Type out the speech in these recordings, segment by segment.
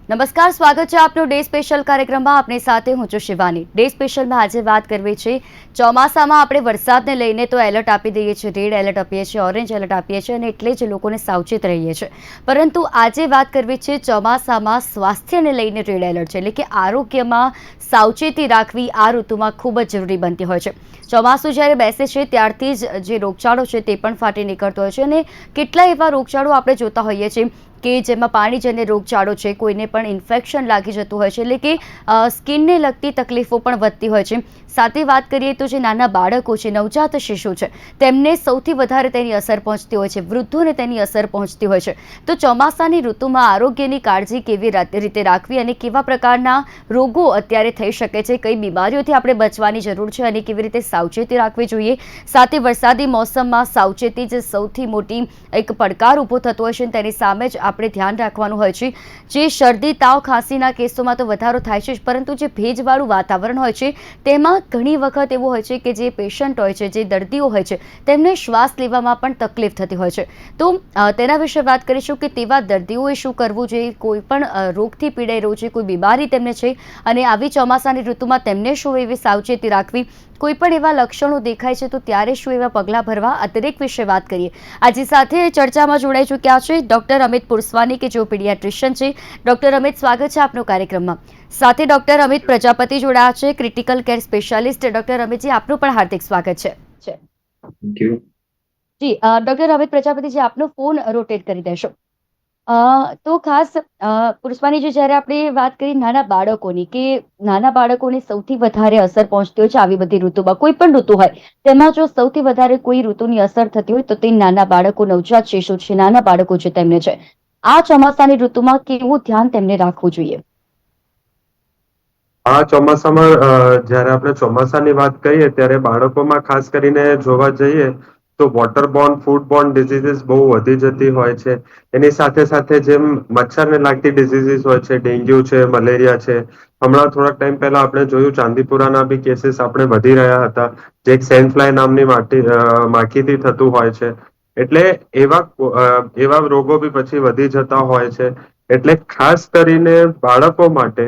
નમસ્કાર, સ્વાગત છે આપનો ડે સ્પેશિયલ કાર્યક્રમમાં. આપની સાથે હું છું શિવાની. ડે સ્પેશિયલમાં આજે વાત કરવી છે ચોમાસામાં આપણે વરસાદને લઈને તો એલર્ટ આપી દઈએ છીએ, રેડ એલર્ટ આપીએ છીએ, ઓરેન્જ એલર્ટ આપીએ છીએ અને એટલે જ લોકોને સાવચેત રહીએ છીએ. પરંતુ આજે વાત કરવી છે ચોમાસામાં સ્વાસ્થ્યને લઈને રેડ એલર્ટ છે, એટલે કે આરોગ્યમાં સાવચેતી રાખવી આ ઋતુમાં ખૂબ જ જરૂરી બનતી હોય છે. ચોમાસું જ્યારે બેસે છે ત્યારથી જ જે રોગચાળો છે તે પણ ફાટી નીકળતો હોય છે અને કેટલા એવા રોગચાળો આપણે જોતા હોઈએ છીએ કે જેમાં પાણીજન્ય રોગચાળો છે, કોઈને પણ ઇન્ફેક્શન લાગી જતું હોય છે, એટલે કે સ્કિનને લગતી તકલીફો પણ વધતી હોય છે. સાથે વાત કરીએ તો જે નાના બાળકો છે, નવજાત શિશુ છે, તેમને સૌથી વધારે તેની અસર પહોંચતી હોય છે, વૃદ્ધોને તેની અસર પહોંચતી હોય છે. તો ચોમાસાની ઋતુમાં આરોગ્યની કાળજી કેવી રીતે રાખવી અને કેવા પ્રકારના રોગો અત્યારે થઈ શકે છે, કઈ બીમારીઓથી આપણે બચવાની જરૂર છે અને કેવી રીતે સાવચેતી રાખવી જોઈએ. સાથે વરસાદી મોસમમાં સાવચેતી જ સૌથી મોટી એક પડકાર ઊભો થતો હોય છે, તેની સામે જ આપણે ધ્યાન રાખવાનું હોય છે. જે શરદી, તાવ, ખાંસીના કેસોમાં તો વધારો થાય છે, પરંતુ જે ભેજવાળું વાતાવરણ હોય છે તેમાં ઘણી વખત એવું હોય છે કે જે પેશન્ટ હોય છે, જે દર્દીઓ હોય છે, તેમને શ્વાસ લેવામાં પણ તકલીફ થતી હોય છે. તો તેના વિશે વાત કરીશું કે તેવા દર્દીઓએ શું કરવું જોઈએ, કોઈ પણ રોગથી પીડાઈ રહ્યું છે, કોઈ બીમારી તેમને છે અને આવી ચોમાસાની ઋતુમાં તેમને શું એવી સાવચેતી રાખવી, કોઈ પણ એવા લક્ષણો દેખાય છે તો ત્યારે શું એવા પગલાં ભરવા, આ દરેક વિશે વાત કરીએ. આજે સાથે ચર્ચામાં જોડાઈ ચૂક્યા છે ડોક્ટર અમિત પુરસ્વાની કે જેઓ પીડિયાટ્રિશિયન છે. ડોક્ટર અમિત, સ્વાગત છે આપનું કાર્યક્રમમાં. સાથે ડોક્ટર અમિત પ્રજાપતિ જોડાયા છે, critical care specialist. Doctor Amitji, આપનું પણ હાર્દિક સ્વાગત છે. જી ડોક્ટર અમિત પ્રજાપતિજી, આપનો ફોન રોટેટ કરી દેશો. તો ખાસ પુષ્પાનીજી, જ્યારે આપણે વાત કરી નાના બાળકોની, કે નાના બાળકોને સૌથી વધારે અસર પહોંચતી હોય છે આવી બધી ઋતુમાં, કોઈ પણ ઋતુ હોય તેમાં જો સૌથી વધારે કોઈ ઋતુની અસર થતી હોય તો તે નાના બાળકો, નવજાત શિશુ છે, નાના બાળકો છે તેમને છે. આ ચોમાસાની ઋતુમાં કેવું ધ્યાન તેમને રાખવું જોઈએ? આ ચોમાસામાં જ્યારે આપણે ચોમાસાની વાત કરીએ ત્યારે બાળકોમાં ખાસ કરીને જોવા જઈએ તો વોટરબોર્ન, ફૂડબોર્ન ડિઝીઝીસ બહુ વધી જતી હોય છે. એની સાથે સાથે જેમ મચ્છરને લાગતી ડિઝીઝીસ હોય છે, ડેન્ગ્યુ છે, મલેરિયા છે. હમણાં થોડાક ટાઈમ પહેલા આપણે જોયું ચાંદીપુરાના બી કેસીસ આપણે વધી રહ્યા હતા, જે એક સેન્ડ ફ્લાય નામની માખીથી થતું હોય છે. એટલે એવા રોગો બી પછી વધી જતા હોય છે. એટલે ખાસ કરીને બાળકો માટે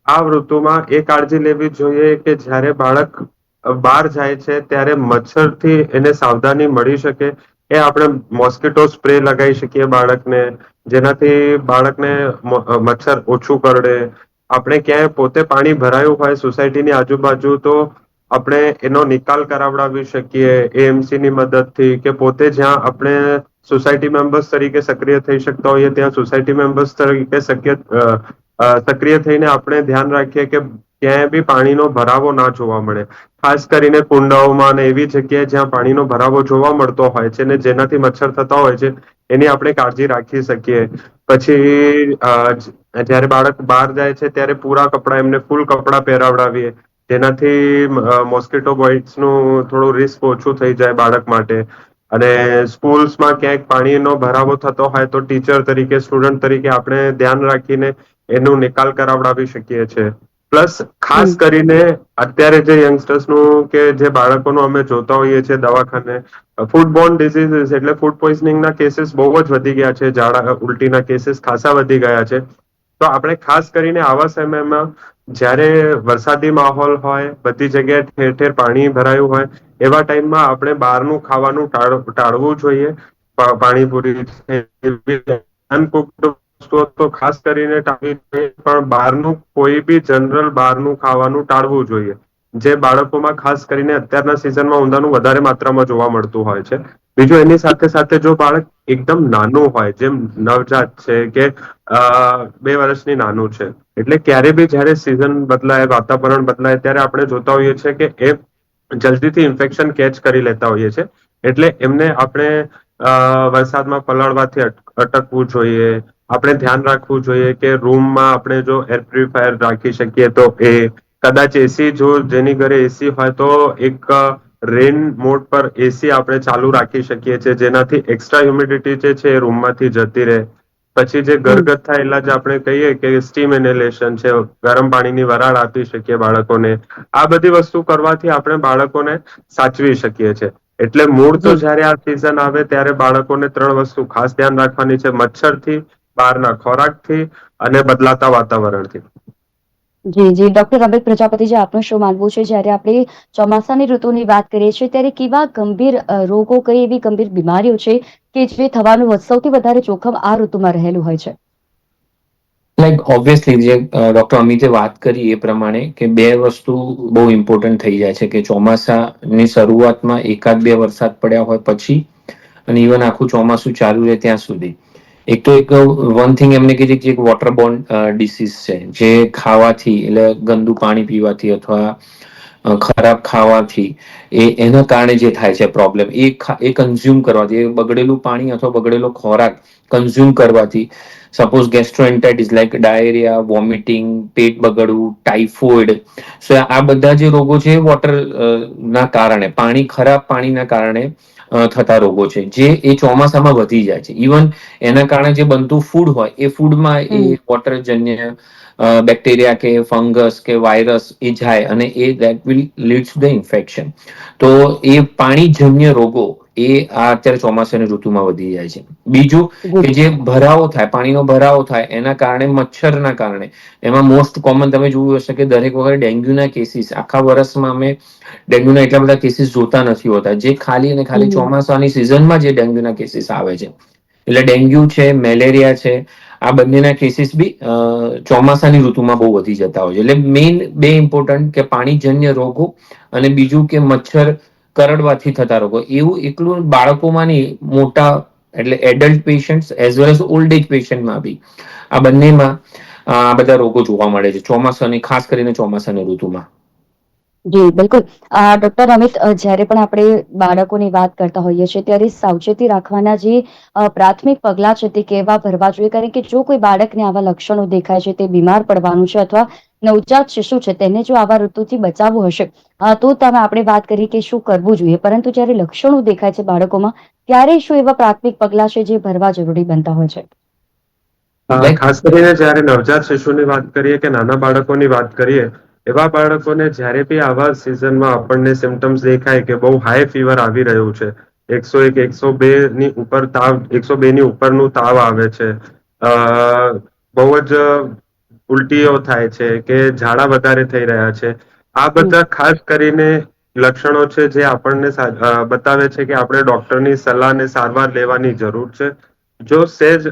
આ ઋતુમાં એ કાળજી લેવી જોઈએ કે જ્યારે બાળક બહાર જાય છે ત્યારે મચ્છરથી એને સાવધાની મળી શકે. એ આપણે મોસ્કીટો સ્પ્રે લગાવી શકીએ બાળકને, જેનાથી બાળકને મચ્છર ઓછું કરડે. આપણે ક્યાંય પોતે પાણી ભરાયું હોય સોસાયટીની આજુબાજુ તો આપણે એનો નિકાલ કરાવડાવી શકીએ એએમસી ની મદદથી, કે પોતે જ્યાં આપણે સોસાયટી મેમ્બર્સ તરીકે સક્રિય થઈ શકતા હોઈએ ત્યાં સોસાયટી મેમ્બર્સ તરીકે સક્રિય થઈને આપણે ધ્યાન રાખીએ કે ક્યાંય બી પાણીનો ભરાવો ના જોવા મળે. ખાસ કરીને કુંડાઓમાં અને એવી જગ્યાએ જ્યાં પાણીનો ભરાવો જોવા મળતો હોય છે ને જેનાથી મચ્છર થતા હોય છે, એની આપણે કાળજી રાખી શકીએ. પછી જયારે બાળક બહાર જાય છે ત્યારે પૂરા કપડા, એમને ફૂલ કપડા પહેરાવડાવીએ, જેનાથી મોસ્કીટો બાઇટ્સ નું થોડું રિસ્ક ઓછું થઈ જાય બાળક માટે. અને સ્કૂલ્સમાં ક્યાંક પાણીનો ભરાવો થતો હોય તો ટીચર તરીકે, સ્ટુડન્ટ તરીકે આપણે ધ્યાન રાખીને એનું નિકાલ કરાવડાવી શકીએ છીએ. પ્લસ ખાસ કરીને અત્યારે જે યંગસ્ટર્સનું કે જે બાળકોનું અમે જોતા હોઈએ છીએ દવાખાને, ફૂડબોર્ન ડિસીઝીસ એટલે ફૂડ પોઈઝનિંગના કેસીસ બહુ જ વધી ગયા છે, ઝાડા ઉલટીના કેસીસ ખાસા વધી ગયા છે. તો આપણે ખાસ કરીને આવા સમયમાં જ્યારે વરસાદી માહોલ હોય, બધી જગ્યાએ ઠેર ઠેર પાણી ભરાયું હોય, એવા ટાઈમમાં આપણે બહારનું ખાવાનું ટાળવું જોઈએ. પાણીપુરી તો ખાસ કરીને પણ બહારનું કોઈ બી જનરલ બહારનું ખાવાનું ટાળવું જોઈએ. જે બાળકોમાં ખાસ કરીને અત્યારના સિઝનમાં ઊંધાનું વધારે માત્રામાં જોવા મળતું હોય છે. બીજું એની સાથે સાથે જો બાળક એકદમ નાનું હોય, જેમ નવજાત છે કે 2 વર્ષની નાનું છે, એટલે ક્યારે બી જયારે સિઝન બદલાય, વાતાવરણ બદલાય ત્યારે આપણે જોતા હોઈએ છીએ કે એ જલ્દીથી ઇન્ફેક્શન કેચ કરી લેતા હોઈએ છે. એટલે એમને આપણે વરસાદમાં પલળવાથી અટકવું જોઈએ. આપણે ધ્યાન રાખવું જોઈએ કે રૂમમાં આપણે જો એર પ્યુરિફાયર રાખી શકીએ તો એ, કદાચ એસી જો જેની ઘરે એસી હોય તો એક રેન મોડ પર એસી આપણે ચાલુ રાખી શકીએ છીએ, જેનાથી એક્સ્ટ્રા હ્યુમિડિટી જે છે એ રૂમમાંથી જતી રહે. પછી જે ઘરગથ્થા ઈલાજ આપણે કહીએ કે સ્ટીમ ઇન્હેલેશન છે, ગરમ પાણીની વરાળ આપી શકીએ બાળકોને. આ બધી વસ્તુ કરવાથી આપણે બાળકોને સાચવી શકીએ છીએ. એટલે મૂળ તો જી જયારે આ સિઝન આવે ત્યારે બાળકોને 3 વસ્તુ ખાસ ધ્યાન રાખવાની છે: મચ્છરથી બહારના ખોરાકથી અને બદલાતા વાતાવરણથી. જી જી, ડોક્ટર અમિત પ્રજાપતિજી, આપનું શું માનવું છે જ્યારે આપણે ચોમાસાની ઋતુની વાત કરીએ છીએ ત્યારે કેવા ગંભીર રોગો, કઈ એવી ગંભીર બીમારીઓ છે કે જે થવાનું સૌથી વધારે જોખમ આ ઋતુમાં રહેલું હોય છે? લાઈક ઓબ્વિયસલી જે ડોક્ટર અમિતે વાત કરી એ પ્રમાણે કે બે વસ્તુ બહુ ઇમ્પોર્ટન્ટ થઈ જાય છે કે ચોમાસાની શરૂઆતમાં એકાદ બે વરસાદ પડ્યા હોય પછી અને ઇવન આખું ચોમાસું ચાલુ રહે ત્યાં સુધી. એક તો એક વન થિંગ એમને કીધી કે એક વોટરબોર્ન ડિસીઝ છે જે ખાવાથી એટલે ગંદુ પાણી પીવાથી અથવા ખરાબ ખાવાથી એના કારણે જે થાય છે પ્રોબ્લેમ એ કન્ઝ્યુમ કરવાથી, એ બગડેલું પાણી અથવા બગડેલો ખોરાક કન્ઝ્યુમ કરવાથી સપોઝ ગેસ્ટ્રોએન્ટાઇટિસ લાઈક ડાયરિયા, વોમિટિંગ, પેટ બગડવું, ટાઇફોઇડ, સો આ બધા જે રોગો છે વોટર ના કારણે, ખરાબ પાણીના કારણે થતા રોગો છે જે એ ચોમાસામાં વધી જાય છે. ઇવન એના કારણે જે બનતું ફૂડ હોય એ ફૂડમાં એ હમ. વોટરજન્ય બેક્ટેરિયા કે ફંગસ કે વાયરસ એ જાય અને એ that will leads the infection. તો એ પાણીજન્ય રોગો એ આ અત્યારે ચોમાસાની ઋતુમાં વધી જાય છે. બીજું જી. કે જે ભરાવો થાય, પાણીનો ભરાવો થાય એના કારણે, મચ્છરના કારણે, એમાં મોસ્ટ કોમન તમે જોયું હશે કે દરેક વખતે ડેન્ગ્યુના કેસીસ આખા વર્ષમાં અમે ડેન્ગ્યુના એટલા બધા કેસીસ જોતા નથી હોતા, જે ખાલી અને ખાલી હમ. ચોમાસાની સિઝનમાં જે ડેન્ગ્યુના કેસીસ આવે છે. એટલે ડેન્ગ્યુ છે, મેલેરિયા છે, આ બંનેના કેસીસ બી ચોમાસાની ઋતુમાં બહુ વધી જતા હોય છે. એટલે મેઇન બે ઇમ્પોર્ટન્ટ કે પાણીજન્ય રોગો અને બીજું કે મચ્છર કરડવાથી થતા રોગો. એવું એકલું બાળકોમાં નહીં, મોટા એટલે adult patient as well as old age પેશન્ટમાં બી આ બંનેમાં આ બધા રોગો જોવા મળે છે ચોમાસાની, ખાસ કરીને ચોમાસાની ઋતુમાં. જી બિલકુલ. ડોક્ટર અમિત, જ્યારે પણ આપણે બાળકોની વાત કરતા હોઈએ છીએ ત્યારે સાવચેતી રાખવાના જે પ્રાથમિક પગલાં છે તે કેવા ભરવા જોઈએ? કારણ કે જો કોઈ બાળકને આવા લક્ષણો દેખાય છે, તે બીમાર પડવાનું છે અથવા નવજાત શિશુ છે તેને જો આવા ઋતુથી બચાવવું હશે તો આપણે વાત કરી કે શું કરવું જોઈએ, પરંતુ જ્યારે લક્ષણો દેખાય છે બાળકોમાં ત્યારે શું એવા પ્રાથમિક પગલાં છે જે ભરવા જરૂરી બનતા હોય છે? લાઈક ખાસ કરીને જ્યારે નવજાત શિશુની વાત કરીએ કે નાના બાળકોની વાત કરીએ, એવા બાળકોને જ્યારે બી આવા સિઝનમાં આપણને સિમ્ટમ્સ દેખાય કે બહુ હાઈ ફીવર આવી રહ્યું છે, 101, 102 ની ઉપર તાવ, 102 ની ઉપરનું તાવ આવે છે, બહુ જ ઉલટીઓ થાય છે કે ઝાડા વધારે થઈ રહ્યા છે, આ હમ. બધા ખાસ કરીને લક્ષણો છે જે આપણને બતાવે છે કે આપણે ડોક્ટરની સલાહ અને સારવાર લેવાની જરૂર છે. જો સેજ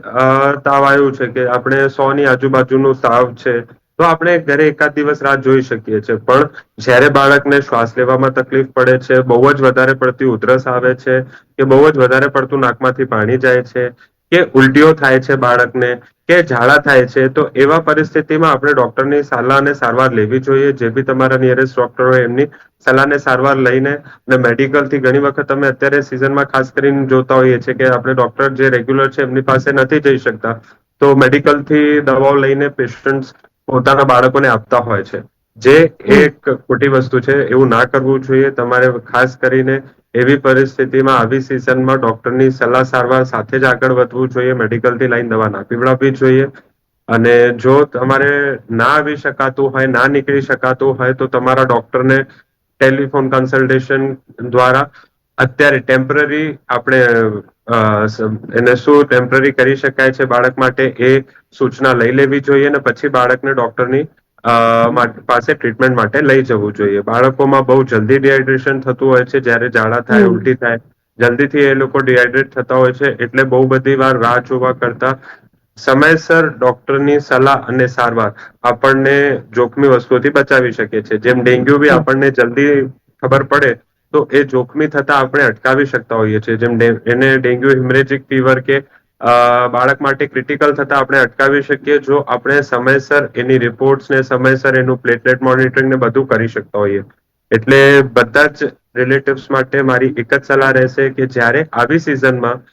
તાવ આવ્યું છે કે આપણે 100 ની આજુબાજુનું તાવ છે તો આપણે ઘરે એકાદ દિવસ રાહ જોઈ શકીએ છીએ. પણ જ્યારે બાળકને શ્વાસ લેવામાં તકલીફ પડે છે, બહુ જ વધારે પડતી ઉધરસ આવે છે કે બહુ જ વધારે પડતું નાકમાંથી પાણી જાય છે કે ઉલટીઓ થાય છે બાળકને કે ઝાડા થાય છે, તો એવા પરિસ્થિતિમાં આપણે ડોક્ટરની સલાહ અને સારવાર લેવી જોઈએ. જે બી તમારા નિયરેસ્ટ ડોક્ટર હોય એમની સલાહ અને સારવાર લઈને, અને મેડિકલથી ઘણી વખત અમે અત્યારે સિઝનમાં ખાસ કરીને જોતા હોઈએ છીએ કે આપણે ડોક્ટર જે રેગ્યુલર છે એમની પાસે નથી જઈ શકતા, તો મેડિકલથી દવાઓ લઈને પેશન્ટ પોતાના બાળકોને આપતા હોય છે, જે હમ. એક ખોટી વસ્તુ છે. એવું ના કરવું જોઈએ. તમારે ખાસ કરીને એવી પરિસ્થિતિમાં, આવી સિઝનમાં ડોક્ટરની સલાહ સારવાર સાથે જ આગળ વધવું જોઈએ. મેડિકલથી લાઈન દવા ના પીવડાવવી જોઈએ. અને જો તમારે ના આવી શકાતું હોય, ના નીકળી શકાતું હોય, તો તમારા ડોક્ટરને ટેલિફોન કન્સલ્ટેશન દ્વારા અત્યારે ટેમ્પરરી આપણે એને શું ટેમ્પરરી કરી શકાય છે બાળક માટે એ સૂચના લઈ લેવી જોઈએ, અને પછી બાળકને ડોક્ટરની પાસે ટ્રીટમેન્ટ માટે લઈ જવું જોઈએ. બાળકોમાં બહુ જલ્દી ડિહાઇડ્રેશન થતું હોય છે જ્યારે ઝાડા થાય, હમ. ઉલટી થાય, જલ્દીથી એ લોકો ડિહાઇડ્રેટ થતા હોય છે. એટલે બહુ બધી વાર રાહ જોવા કરતા સમયસર ડોક્ટરની સલાહ અને સારવાર આપણને જોખમી વસ્તુઓથી બચાવી શકે છે. જેમ ડેન્ગ્યુ બી જી. આપણને જલ્દી ખબર પડે તો એ જોખમી થતા આપણે અટકાવી શકતા હોઈએ છીએ. જેમ એને ડેન્ગ્યુ હિમરેજિક ફીવર કે બાળક માટે ક્રિટિકલ થતા આપણે અટકાવી શકીએ જો આપણે સમયસર એની રિપોર્ટ્સ ને સમયસર એનું પ્લેટલેટ મોનિટરિંગ ને બધું કરી શકતા હોઈએ. એટલે બધા જ રિલેટિવ્સ માટે મારી એક જ સલાહ રહેશે કે જ્યારે આવી સિઝનમાં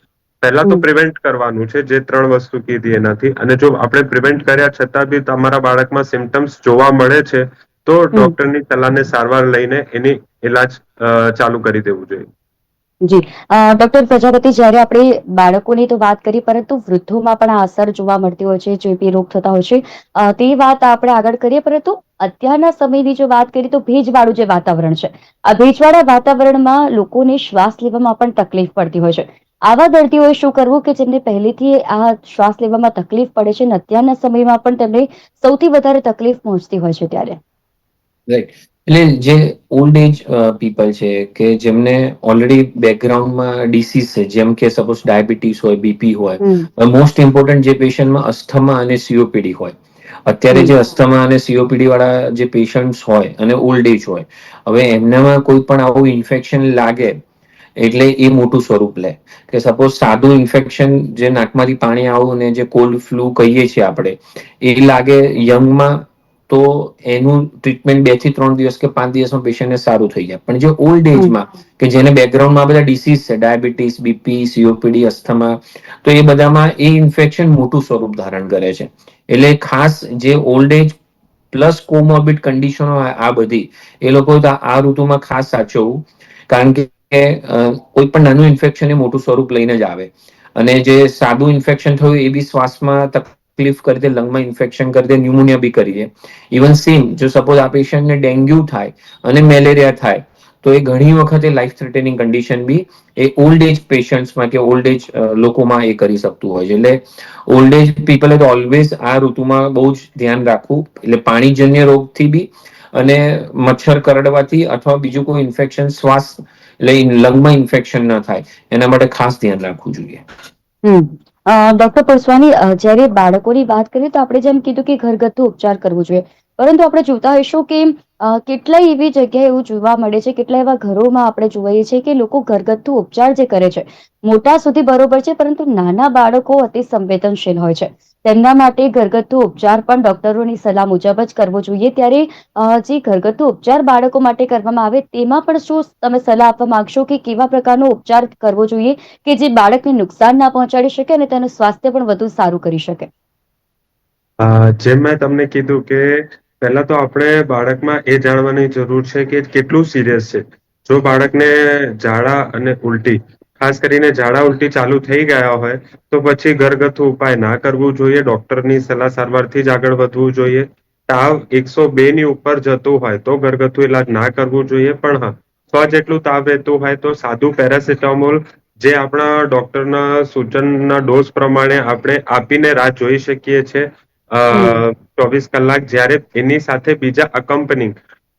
પહેલા તો હમ. પ્રિવેન્ટ કરવાનું છે, જે 3 વસ્તુ કીધી એનાથી. અને જો આપણે પ્રિવેન્ટ કર્યા છતાં બી તમારા બાળકમાં સિમ્ટમ્સ જોવા મળે છે તો હમ. ડોક્ટરની સલાહને સારવાર લઈને એની ઈલાજ ચાલુ કરી દેવું જોઈએ. જી. ડોક્ટર પ્રજાપતિ, જ્યારે આપણે બાળકોની તો વાત કરી, પરંતુ વૃદ્ધોમાં પણ આ અસર જોવા મળતી હોય છે, ચેપી રોગ થતા હોય છે, તે વાત આપણે આગળ કરીએ. પરંતુ અત્યારના સમયની જો વાત કરીએ તો ભેજવાળું જે વાતાવરણ છે, આ ભેજવાળા વાતાવરણમાં લોકોને શ્વાસ લેવામાં પણ તકલીફ પડતી હોય છે. આવા દર્દીઓએ શું કરવું કે જેમને પહેલેથી આ શ્વાસ લેવામાં તકલીફ પડે છે અને અત્યારના સમયમાં પણ તેમને સૌથી વધારે તકલીફ પહોંચતી હોય છે ત્યારે? રાઈટ. એટલે જે ઓલ્ડ એજ પીપલ છે કે જેમને ઓલરેડી બેકગ્રાઉન્ડમાં ડિસીઝ છે, જેમ કે સપોઝ ડાયાબિટીસ હોય, બીપી હોય, હમ મોસ્ટ ઇમ્પોર્ટન્ટ જે પેશન્ટમાં અસ્થમા અને સીઓપીડી હોય. અત્યારે હમ જે અસ્થમા અને સીઓપીડી વાળા જે પેશન્ટ્સ હોય અને ઓલ્ડ એજ હોય, હવે એમનામાં કોઈ પણ આવું ઇન્ફેક્શન લાગે એટલે એ મોટું સ્વરૂપ લે. કે સપોઝ સાદું ઇન્ફેક્શન જે નાકમાંથી પાણી આવું ને જે કોલ્ડ ફ્લુ કહીએ છીએ આપણે, એ લાગે યંગમાં તો એનું ટ્રીટમેન્ટ 2 થી 3 દિવસ કે 5 દિવસમાં પેશન્ટને સારું થઈ જાય. પણ જે ઓલ્ડ હમ એજમાં કે જેને બેકગ્રાઉન્ડમાં બધા ડિસીઝ છે, ડાયાબિટીસ, બીપી, સીઓપીડી, અસ્થમા, તો એ બધામાં એ ઇન્ફેક્શન મોટું સ્વરૂપ ધારણ કરે છે. એટલે ખાસ જે ઓલ્ડ એજ પ્લસ કોમોર્બિડ કન્ડિશનો આ બધી, એ લોકો આ ઋતુમાં ખાસ સાચવવું. કારણ કે કોઈ પણ નાનું ઇન્ફેક્શન એ મોટું સ્વરૂપ લઈને જ આવે. અને જે સાદું ઇન્ફેક્શન થયું એ બી શ્વાસમાં તકલીફ કરી દે, લંગમાં ઇન્ફેક્શન કરી દે, ન્યુમોનિયા બી કરી દે. ઇવન સેમ જો સપોઝ આ પેશન્ટને ડેન્ગ્યુ થાય અને મેલેરિયા થાય તો એ ઘણી વખત લાઈફ થ્રેટેનિંગ કન્ડિશન બી એ ઓલ્ડ એજ પેશન્ટ્સમાં કે ઓલ્ડ એજ લોકોમાં એ કરી શકતું હોય છે. એટલે ઓલ્ડ એજ પીપલે તો ઓલવેઝ આ ઋતુમાં બહુ જ ધ્યાન રાખવું. એટલે પાણીજન્ય રોગથી બી અને મચ્છર કરડવાથી અથવા બીજું કોઈ ઇન્ફેક્શન શ્વાસ લઈ લંગમાં ઇન્ફેક્શન ન થાય એના માટે ખાસ ધ્યાન રાખવું જોઈએ. હમ ડોક્ટર પરસવાની, જ્યારે બાળકોની વાત કરીએ તો આપણે જેમ કીધું કે ઘરગથ્થુ ઉપચાર કરવો જોઈએ, પરંતુ આપણે જોતા હોઈશું કે કેટલાય એવી જગ્યાએ એવું જોવા મળે છે, કેટલા એવા ઘરોમાં આપણે જોઈએ છીએ કે લોકો ઘરગથ્થુ ઉપચાર જે કરે છે મોટા સુધી બરોબર છે, પરંતુ નાના બાળકો અતિ સંવેદનશીલ હોય છે. તેમના માટે ઘરગથ્થુ ઉપચાર પણ ડોક્ટરોની સલાહ મુજબ જ કરવો જોઈએ. ત્યારે જે ઘરગથ્થુ ઉપચાર બાળકો માટે કરવામાં આવે તેમાં પણ શું તમે સલાહ આપવા માંગશો કે કેવા પ્રકારનો ઉપચાર કરવો જોઈએ કે જે બાળકને નુકસાન ના પહોંચાડી શકે અને તેનું સ્વાસ્થ્ય પણ વધુ સારું કરી શકે? જેમ મેં તમને કીધું કે પહેલા તો આપણે બાળકમાં એ જાણવાની જરૂર છે કે કેટલું સિરિયસ છે. જો બાળકને ઝાડા અને ઉલટી, ખાસ કરીને ઝાડા ઉલટી ચાલુ થઈ ગયા હોય તો પછી ઘરગથ્થુ ઉપાય ના કરવું જોઈએ. ડોક્ટરની સલાહ સારવારથી જ આગળ વધવું જોઈએ. તાવ 102 ની ઉપર જતું હોય તો ઘરગથ્થુ ઈલાજ ના કરવું જોઈએ. પણ હા, 100 જેટલું તાવ રહેતું હોય તો સાદું પેરાસિટામોલ જે આપણા ડોક્ટરના સૂચનના ડોઝ પ્રમાણે આપણે આપીને રાહ જોઈ શકીએ છીએ. હમ 24 કલાક, જ્યારે એની સાથે બીજા અકમ્પનિંગ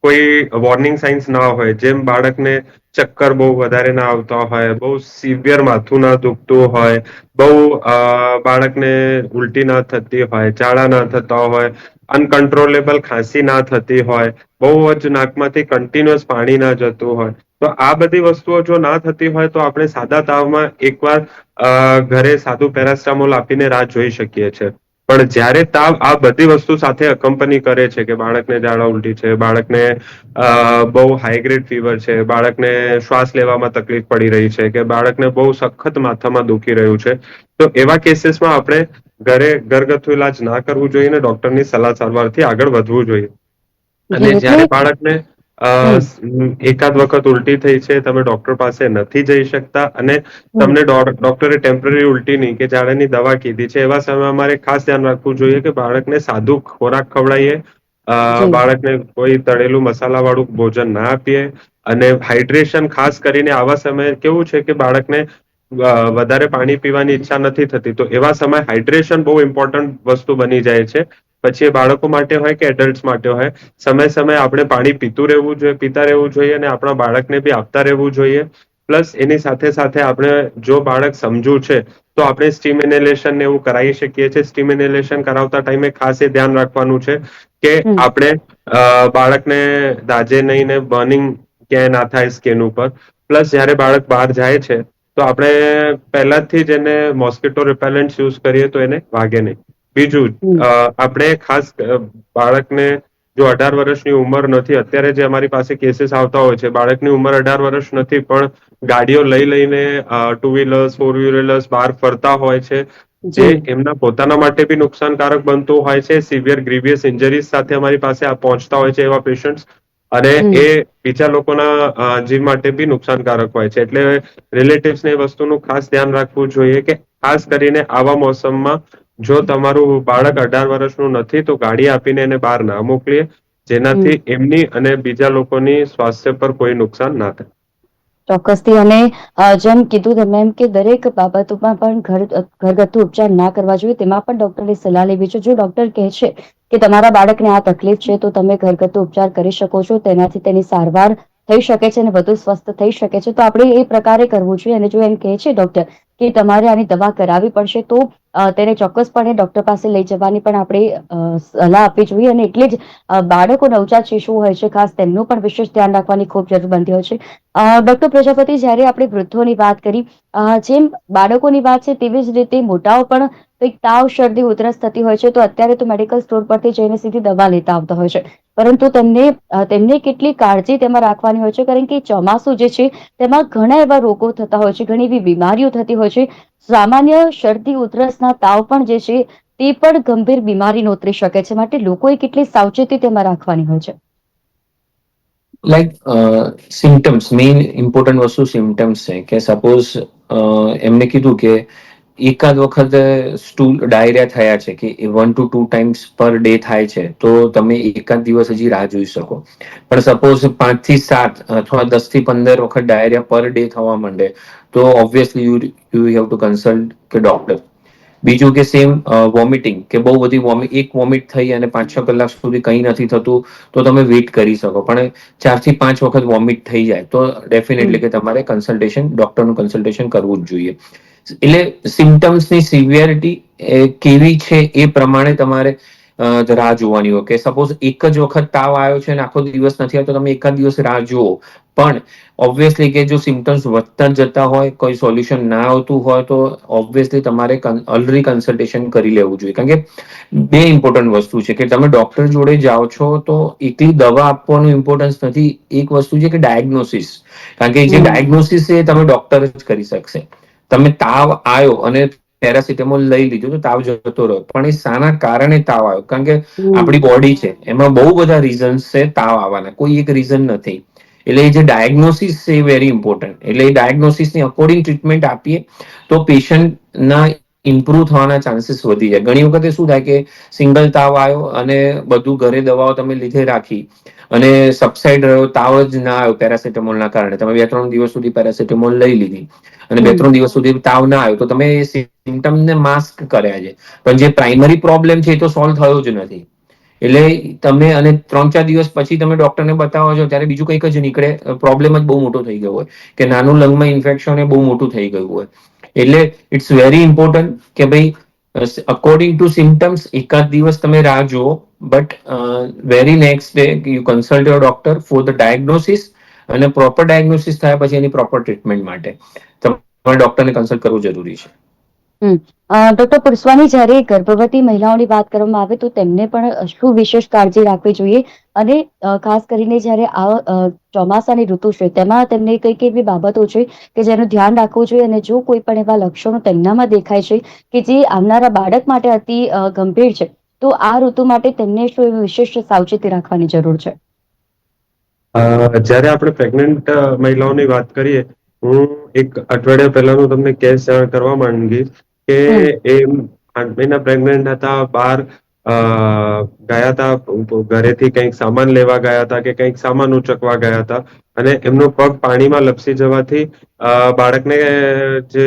કોઈ વોર્નિંગ સાઇન્સ ના હોય, જેમ બાળકને ચક્કર બહુ વધારે ના આવતા હોય, બહુ સિવિયર માથું ના દુખતું હોય, બહુ બાળકને ઉલટી ના થતી હોય, ઝાડા ના થતા હોય, અનકન્ટ્રોલેબલ ખાંસી ના થતી હોય, બહુ જ નાકમાંથી કન્ટિન્યુઅસ પાણી ના જતું હોય, તો આ બધી વસ્તુઓ જો ના થતી હોય તો આપણે સાદા તાવમાં એકવાર ઘરે સાદું પેરાસિટામોલ આપીને રાહ જોઈ શકીએ છીએ. પણ જ્યારે તાવ આ બધી વસ્તુ સાથે અકમ્પની કરે છે, કે બાળકને ઝાડા ઉલટી છે, બાળકને બહુ હાઈગ્રેડ ફીવર છે, બાળકને શ્વાસ લેવામાં તકલીફ પડી રહી છે, કે બાળકને બહુ સખત માથામાં દુખી રહ્યું છે, તો એવા કેસીસમાં આપણે ઘરગથ્થુ ઈલાજ ના કરવું જોઈએ ને ડોક્ટરની સલાહ સારવારથી આગળ વધવું જોઈએ. અને જી એટલે જ્યારે બાળકને અ હમ એકાદ વખત ઉલટી થઈ છે, તમે ડોક્ટર પાસે નથી જઈ શકતા અને હમ તમને ડોક્ટરે ટેમ્પરરી ઉલટીની કે ઝાડાની દવા કીધી છે, એવા સમયમાં અમારે ખાસ ધ્યાન રાખવું જોઈએ કે બાળકને સાદું ખોરાક ખવડાવીએ, જી બાળકને કોઈ તળેલું મસાલા વાળું ભોજન ના આપીએ, અને હાઇડ્રેશન ખાસ કરીને આવા સમયે કેવું છે કે બાળકને વધારે પાણી પીવાની ઈચ્છા નથી થતી, તો એવા સમયે હાઇડ્રેશન બહુ ઇમ્પોર્ટન્ટ વસ્તુ બની જાય છે. પછી એ બાળકો માટે હોય કે એડલ્ટ માટે હોય, સમય સમયે આપણે પાણી પીતા રહેવું જોઈએ અને આપણા બાળકને બી આપતા રહેવું જોઈએ. પ્લસ એની સાથે સાથે આપણે જો બાળક સમજુ છે તો આપણે સ્ટીમ ઇનેલેશન એવું કરાવી શકીએ છીએ. સ્ટીમ ઇનેલેશન કરાવતા ટાઈમે ખાસ એ ધ્યાન રાખવાનું છે કે હમ આપણે બાળકને દાજે નહીં ને બર્નિંગ ક્યાંય ના થાય સ્કિન ઉપર. પ્લસ જયારે બાળક બહાર જાય છે તો આપણે પહેલાથી જ એને મોસ્કીટો રિપેલેન્ટ યુઝ કરીએ તો એને વાગે નહીં. બીજું હમ આપણે ખાસ બાળકને જો 18 વર્ષની ઉંમર નથી, અત્યારે જે અમારી પાસે કેસીસ આવતા હોય છે, બાળકની ઉંમર 18 વર્ષ નથી પણ ગાડીઓ લઈ લઈને ટુ વ્હીલર્સ, ફોર વ્હીલર્સ બહાર ફરતા હોય છે, જે જી એમના પોતાના માટે બી નુકસાનકારક બનતું હોય છે. સિવિયર ગ્રીવિયસ ઇન્જરીઝ સાથે અમારી પાસે પહોંચતા હોય છે એવા પેશન્ટ, અને હમ એ બીજા લોકોના જીવ માટે બી નુકસાનકારક હોય છે. એટલે રિલેટિવ્સને એ વસ્તુનું ખાસ ધ્યાન રાખવું જોઈએ કે ખાસ કરીને આવા મોસમમાં જો તમારું બાળક 18 વર્ષનું નથી તો ગાડી આપીને એને બહાર ના મોકલીએ, હમ જેનાથી એમની અને બીજા લોકોની સ્વાસ્થ્ય પર કોઈ નુકસાન ના થાય. ચોક્કસથી. અને જેમ કીધું તમે એમ કે દરેક બાબતોમાં પણ ઘરગથ્થુ ઉપચાર ના કરવા જોઈએ, તેમાં પણ ડોક્ટરની સલાહ લેવી જોઈએ. જો ડોક્ટર કહે છે કે તમારા બાળકને આ તકલીફ છે તો તમે ઘરગથ્થુ ઉપચાર કરી શકો છો, તેનાથી તેની સારવાર થઈ શકે છે અને વધુ સ્વસ્થ થઈ શકે છે, તો આપણે એ પ્રકારે કરવું જોઈએ. અને જો એમ કહે છે ડોક્ટર કે તમારે આની દવા કરાવવી પડશે, તો તેને ચોક્કસપણે ડોક્ટર પાસે લઈ જવાની પણ આપણે સલાહ આપવી જોઈએ. અને એટલે જ બાળકો, નવજાત શિશુઓ હોય છે ખાસ, તેમનું પણ વિશેષ ધ્યાન રાખવાની ખૂબ જરૂર બનતી હોય છે. ડોક્ટર પ્રજાપતિ, જ્યારે આપણે વૃદ્ધોની વાત કરી, જેમ બાળકોની વાત છે તેવી જ રીતે મોટાઓ પણ કંઈક તાવ, શરદી, ઉધરસ થતી હોય છે તો અત્યારે તો મેડિકલ સ્ટોર પરથી જઈને સીધી દવા લેતા આવતા હોય છે, પરંતુ તેમને કેટલી કાળજી તેમાં રાખવાની હોય છે, કારણ કે ચોમાસું જે છે તેમાં ઘણા એવા રોગો થતા હોય છે, ઘણી એવી બીમારીઓ થતી હોય છે. સામાન્ય શરદી, ઉધરસના તાવ પણ જે છે તે પણ ગંભીર બીમારી નોતરી શકે છે, માટે લોકોએ કેટલી સાવચેતી તેમાં રાખવાની હોય છે. સિમ્ટમ્સ, મેઇન ઇમ્પોર્ટન્ટ વસ્તુ સિમ્ટમ્સ છે. કે સપોઝ એમને કીધું કે એકાદ વખત સ્ટૂલ ડાયરિયા થયા છે, કે 1 to 2 times પર ડે થાય છે, તો તમે એકાદ દિવસ હજી રાહ જોઈ શકો. પણ સપોઝ 5 થી 7 અથવા 10 થી 15 વખત ડાયરિયા પર ડે થવા માંડે, તો obviously you have to consult કે ડોક્ટર. બીજું કે સેમ વોમિટિંગ, કે બહુ બધી એક વોમિટ થઈ અને 5-6 કલાક સુધી કંઈ નથી થતું, તો તમે વેઇટ કરી શકો. પણ 4 થી 5 વખત વોમિટ થઈ જાય તો હમ ડેફિનેટલી કે તમારે ડોક્ટરનું કન્સલ્ટેશન કરવું જ જોઈએ. એટલે સિમ્ટમ્સની સિવિયરિટી કેવી છે એ પ્રમાણે તમારે રાહ જોવાની હોય. કે સપોઝ એક જ વખત તાવ આવ્યો છે અને આખો દિવસ નથી આવતો, તમે એકાદ દિવસ રાહ જુઓ. પણ ઓબ્વિયસલી કે જો સિમ્ટમ્સ વધતા જતા હોય, કોઈ સોલ્યુશન ના આવતું હોય, તો ઓબ્વિયસલી તમારે અર્લી કન્સલ્ટેશન કરી લેવું જોઈએ. કારણ કે બે ઇમ્પોર્ટન્ટ વસ્તુ છે કે તમે ડોક્ટર જોડે જાઓ છો તો એકલી દવા આપવાનું ઇમ્પોર્ટન્સ નથી, એક વસ્તુ છે કે ડાયગ્નોસિસ. કારણ કે જે હમ ડાયગ્નોસિસ છે એ તમે ડોક્ટર જ કરી શકશે. તમે તાવ આવ્યો અને પેરાસિટામોલ લઈ લીધું તો તાવ જતો રહ્યો, પણ એ શાના કારણે તાવ આવ્યો? કારણ કે હમ આપણી બોડી છે, એમાં બહુ બધા રીઝન્સ છે તાવ આવવાના, કોઈ એક રીઝન નથી. એટલે એ જે ડાયગ્નોસિસ છે એ વેરી ઇમ્પોર્ટન્ટ. એટલે એ ડાયગ્નોસિસની અકોર્ડિંગ ટ્રીટમેન્ટ આપીએ તો પેશન્ટના ઇમ્પ્રુવ થવાના ચાન્સીસ વધી જાય. ઘણી વખતે શું થાય કે સિંગલ તાવ આવ્યો અને બધું ઘરે દવાઓ તમે લીધે રાખી અને સબસાઇડ રહ્યો, તાવ જ ના આવ્યો પેરાસિટામોલના કારણે, તમે 2-3 દિવસ સુધી પેરાસિટામોલ લઈ લીધી અને બે હમ ત્રણ દિવસ સુધી તાવ ના આવ્યો, તો તમે સિમ્ટમને માસ્ક કર્યા છે, પણ જે પ્રાઇમરી પ્રોબ્લેમ છે એ તો સોલ્વ થયો જ નથી. એટલે તમે અને 3-4 દિવસ પછી તમે ડોક્ટરને બતાવો છો ત્યારે બીજું કંઈક જ નીકળે, પ્રોબ્લેમ જ બહુ મોટો થઈ ગયો હોય, કે નાનું લંગમાં ઇન્ફેક્શન એ બહુ મોટું થઈ ગયું હોય. એટલે ઇટ્સ વેરી ઇમ્પોર્ટન્ટ કે ભાઈ અકોર્ડિંગ ટુ સિમ્ટમ્સ એકાદ દિવસ તમે રાહ જુઓ, but very next day you consult your doctor for the diagnosis, અને પ્રોપર ડાયગ્નોસિસ થયા પછી એની પ્રોપર ટ્રીટમેન્ટ માટે તમારે ડોક્ટરને કન્સલ્ટ કરવું જરૂરી છે. હમ ડોક્ટર પુષ્વાની, જ્યારે ગર્ભવતી મહિલાઓની વાત કરવામાં આવે તો તેમને પણ શું વિશેષ કાળજી રાખવી જોઈએ? અને ખાસ કરીને જ્યારે આ ચોમાસાની ઋતુ છે તેમાં તેમને કઈ કઈ એવી બાબતો છે કે જેનું ધ્યાન રાખવું જોઈએ? અને જો કોઈ પણ એવા લક્ષણો તેમનામાં દેખાય છે કે જે આવનારા બાળક માટે અતિ ગંભીર છે, તો આ ઋતુ માટે તેમને શું એવી વિશેષ સાવચેતી રાખવાની જરૂર છે? જ્યારે આપણે પ્રેગ્નન્ટ મહિલાઓની વાત કરીએ, હું એક અઠવાડિયા પહેલાનું તમને કેસ જાણ કરવા માંગીશ કે હમ એ 8 મહિના પ્રેગ્નન્ટ હતા, બહાર ગયા હતા, ઘરેથી કંઈક સામાન લેવા ગયા હતા કે કંઈક સામાન ઉચકવા ગયા હતા, અને એમનો પગ પાણીમાં લપસી જવાથી બાળકને જે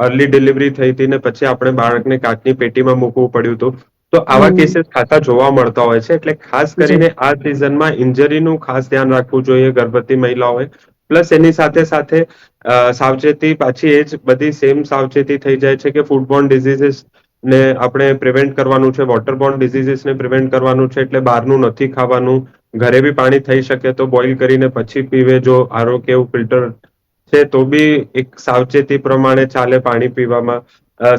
અર્લી ડિલિવરી થઈ હતી ને પછી આપણે બાળકને કાચની પેટીમાં મૂકવું પડ્યું હતું. તો આવા હમ કેસીસ ખાસા જોવા મળતા હોય છે. એટલે ખાસ જી કરીને આ સિઝનમાં ઇન્જરીનું ખાસ ધ્યાન રાખવું જોઈએ ગર્ભવતી મહિલાઓએ. પ્લસ એની સાથે સાથે સાવચેતી પાછી એ જ બધી સેમ સાવચેતી થઈ જાય છે કે ફૂડબોર્ન ડિઝીઝીસ ને આપણે પ્રિવેન્ટ કરવાનું છે, વોટરબોર્ન ડિઝીઝીસને પ્રિવેન્ટ કરવાનું છે. એટલે બહારનું નથી ખાવાનું. ઘરે બી પાણી થઈ શકે તો બોઇલ કરીને પછી પીવે, જો આરોગ્ય એવું ફિલ્ટર છે તો બી એક સાવચેતી પ્રમાણે ચાલે પાણી પીવામાં.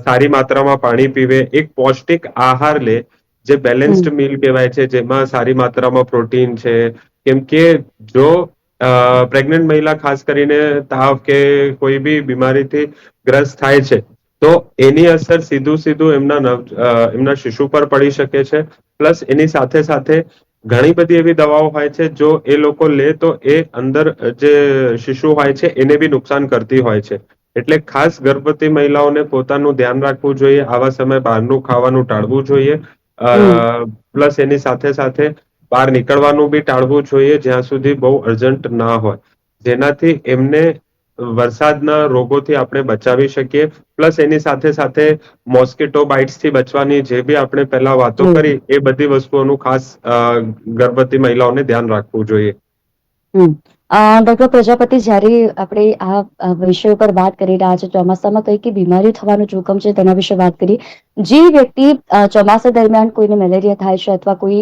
સારી માત્રામાં પાણી પીવે, એક પૌષ્ટિક આહાર લે જે હમ બેલેન્સ્ડ મિલ કહેવાય છે, જેમાં સારી માત્રામાં પ્રોટીન છે. કેમ કે જો પ્રેગ્નન્ટ મહિલા ખાસ કરીને તાવ કે કોઈ બી બીમારીથી ગ્રસ્ત થાય છે તો એની અસર સીધું સીધું એમના શિશુ પર પડી શકે છે. પ્લસ એની સાથે સાથે ઘણી બધી એવી દવાઓ હોય છે જો એ લોકો લે તો એ અંદર જે શિશુ હોય છે એને બી નુકસાન કરતી હોય છે. એટલે ખાસ ગર્ભવતી મહિલાઓને પોતાનું ધ્યાન રાખવું જોઈએ, આવા સમયે બહારનું ખાવાનું ટાળવું જોઈએ. હમ પ્લસ એની સાથે સાથે બહાર નીકળવાનું બી ટાળવું જોઈએ જ્યાં સુધી બહુ અર્જન્ટ ના હોય. જેનાથી એમને વરસાદના રોગોથી આપણે બચાવી શકીએ. પ્લસ એની સાથે સાથે મોસ્કીટો બાઇટ્સ થી બચવાની જે બી આપણે પહેલા વાતો કરી એ બધી વસ્તુઓનું ખાસ ગર્ભવતી મહિલાઓને ધ્યાન રાખવું જોઈએ. ડોક્ટર પ્રજાપતિ, જ્યારે આપણે આ વિષય પર વાત કરી રહ્યા છે, ચોમાસામાં કઈ કઈ બીમારી થવાનું જોખમ છે તેના વિશે વાત કરી. જે વ્યક્તિ ચોમાસા દરમિયાન કોઈને મેલેરિયા થાય છે અથવા કોઈ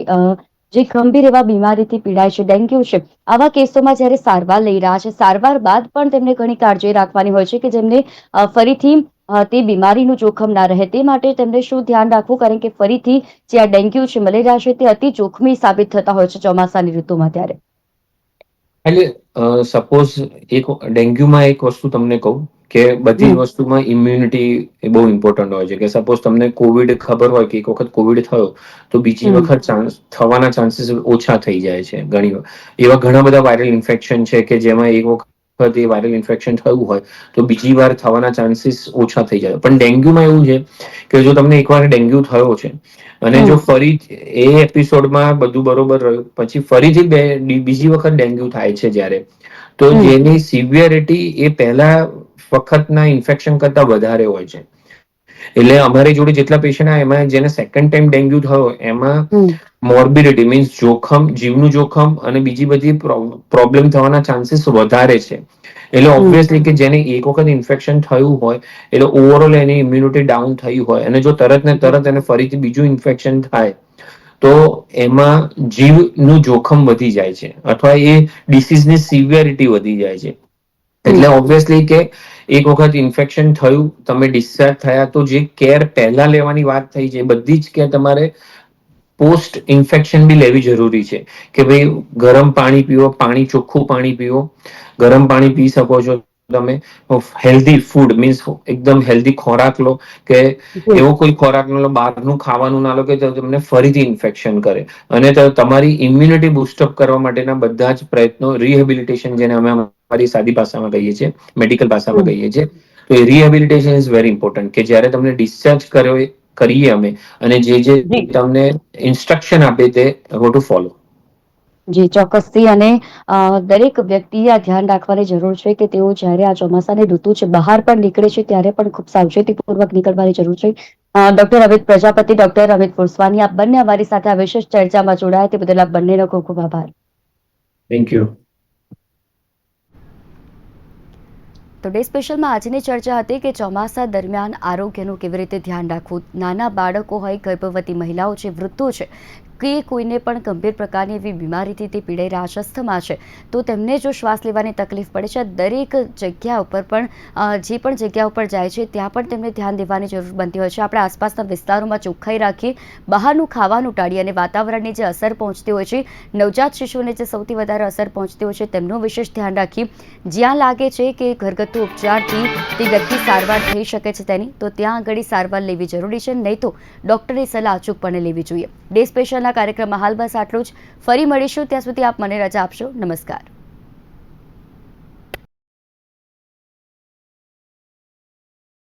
જે ગંભીર એવા બીમારીથી પીડાય છે, ડેન્ગ્યુ છે, આવા કેસોમાં જ્યારે સારવાર લઈ રહ્યા છે, સારવાર બાદ પણ તેમને ઘણી કાળજી રાખવાની હોય છે કે જેમને ફરીથી તે બીમારીનું જોખમ ના રહે. તે માટે તેમને શું ધ્યાન રાખવું, કારણ કે ફરીથી જે આ ડેન્ગ્યુ છે, મેલેરિયા છે, તે અતિ જોખમી સાબિત થતા હોય છે ચોમાસાની ઋતુમાં. ત્યારે એટલે સપોઝ એક ડેન્ગ્યુમાં એક વસ્તુ તમને કહું કે બધી જ વસ્તુમાં ઇમ્યુનિટી બહુ ઇમ્પોર્ટન્ટ હોય છે. કે સપોઝ તમને કોવિડ ખબર હોય કે એક વખત કોવિડ થયો તો બીજી વખત થવાના ચાન્સીસ ઓછા થઈ જાય છે. ઘણી વાર એવા ઘણા બધા વાયરલ ઇન્ફેક્શન છે કે જેમાં એક વખત એ વાયરલ ઇન્ફેક્શન થયું હોય તો બીજી વાર થવાના ચાન્સીસ ઓછા થઈ જાય. પણ ડેન્ગ્યુમાં એવું છે કે જો તમને એકવાર ડેન્ગ્યુ થયો છે અને જો ફરી એ એપિસોડમાં બધું બરોબર રહ્યું પછી ફરીથી બીજી વખત ડેન્ગ્યુ થાય છે જ્યારે, તો જેની સિવિયરિટી એ પહેલા વખતના ઇન્ફેક્શન કરતા વધારે હોય છે. એટલે અમારી જોડે જેટલા પેશન્ટ આવે એમાં જેને સેકન્ડ ટાઈમ ડેન્ગ્યુ થયો એમાં મોર્બિડિટી મીન્સ જોખમ, જીવનું જોખમ અને બીજી બધી પ્રોબ્લેમ થવાના ચાન્સીસ વધારે છે. એટલે ઓબ્વિયસલી કે જેને એક વખત ઇન્ફેક્શન થયું હોય એટલે ઓવરઓલ એની ઇમ્યુનિટી ડાઉન થઈ હોય અને જો તરત ને તરત એને ફરીથી બીજું ઇન્ફેક્શન થાય તો એમાં જીવનું જોખમ વધી જાય છે અથવા એ ડિસીઝની સિવિયરિટી વધી જાય છે. એટલે ઓબ્વિયસલી કે એક વખત ઇન્ફેક્શન થયું, તમે ડિસ્ચાર્જ થયા, તો જે કેર પહેલા લેવાની વાત થઈ છે બધી જ કેર તમારે પોસ્ટ ઇન્ફેક્શન બી લેવી જરૂરી છે. કે ભાઈ ગરમ પાણી પીવો, પાણી ચોખ્ખું પાણી પીવો, ગરમ પાણી પી શકો છો તમે. હેલ્ધી ફૂડ મીન્સ એકદમ હેલ્ધી ખોરાક લો, કે એવો કોઈ ખોરાક ન લો, બહારનું ખાવાનું ના લો કે તમને ફરીથી ઇન્ફેક્શન કરે. અને તમારી ઇમ્યુનિટી બુસ્ટઅપ કરવા માટેના બધા જ પ્રયત્નો, રિહેબિલિટેશન જેને અમે અમારી સાદી ભાષામાં કહીએ છીએ, મેડિકલ ભાષામાં કહીએ છીએ, તો એ રિહેબિલિટેશન ઇઝ વેરી ઇમ્પોર્ટન્ટ. કે જ્યારે તમને ડિસ્ચાર્જ કરીએ અમે અને જે તમને ઇન્સ્ટ્રક્શન આપે તે હો ટુ ફોલો. જી, ચોક્કસથી. અને દરેક વ્યક્તિએ આ ધ્યાન રાખવાની જરૂર છે કે તેઓ જ્યારે આ ચોમાસાની ઋતુ છે બહાર પણ નીકળે છે ત્યારે પણ ખૂબ સાવચેતીપૂર્વક નીકળવાની જરૂર છે. ડોક્ટર અમિત પ્રજાપતિ, ડોક્ટર અમિત પુર્સવાની, આપ બંને અમારી સાથે આ વિશેષ ચર્ચામાં જોડાયા તે બદલ આપ બંનેનો ખૂબ ખૂબ આભાર. Thank you. તો ડે સ્પેશિયલમાં આજની ચર્ચા હતી કે ચોમાસા દરમિયાન આરોગ્યનું કેવી રીતે ધ્યાન રાખવું. નાના બાળકો હોય, ગર્ભવતી મહિલાઓ છે, વૃદ્ધો છે, કે કોઈને પણ ગંભીર પ્રકારની એવી બીમારીથી તે પીડાઈ રહ્યા છે, અસ્થમા છે, તો તેમને જો શ્વાસ લેવાની તકલીફ પડે છે, દરેક જગ્યા ઉપર પણ જે પણ જગ્યા ઉપર જાય છે ત્યાં પણ તેમને ધ્યાન દેવાની જરૂર બનતી હોય છે. આપણે આસપાસના વિસ્તારોમાં ચોખ્ખાઈ રાખીએ, બહારનું ખાવાનું ટાળીએ અને વાતાવરણની જે અસર પહોંચતી હોય છે, નવજાત શિશુને જે સૌથી વધારે અસર પહોંચતી હોય છે તેમનું વિશેષ ધ્યાન રાખીએ. જ્યાં લાગે છે કે ઘરગથ્થુ ઉપચારથી તે વ્યક્તિ સારવાર થઈ શકે છે તેની, તો ત્યાં આગળ સારવાર લેવી જરૂરી છે, નહીં તો ડૉક્ટરની સલાહ અચૂકપણે લેવી જોઈએ. ડે સ્પેશિયલના કાર્યક્રમમાં હાલ બસ આટલું જ. ફરી મળીશું, ત્યાં સુધી આપ મને રજા આપશો. નમસ્કાર.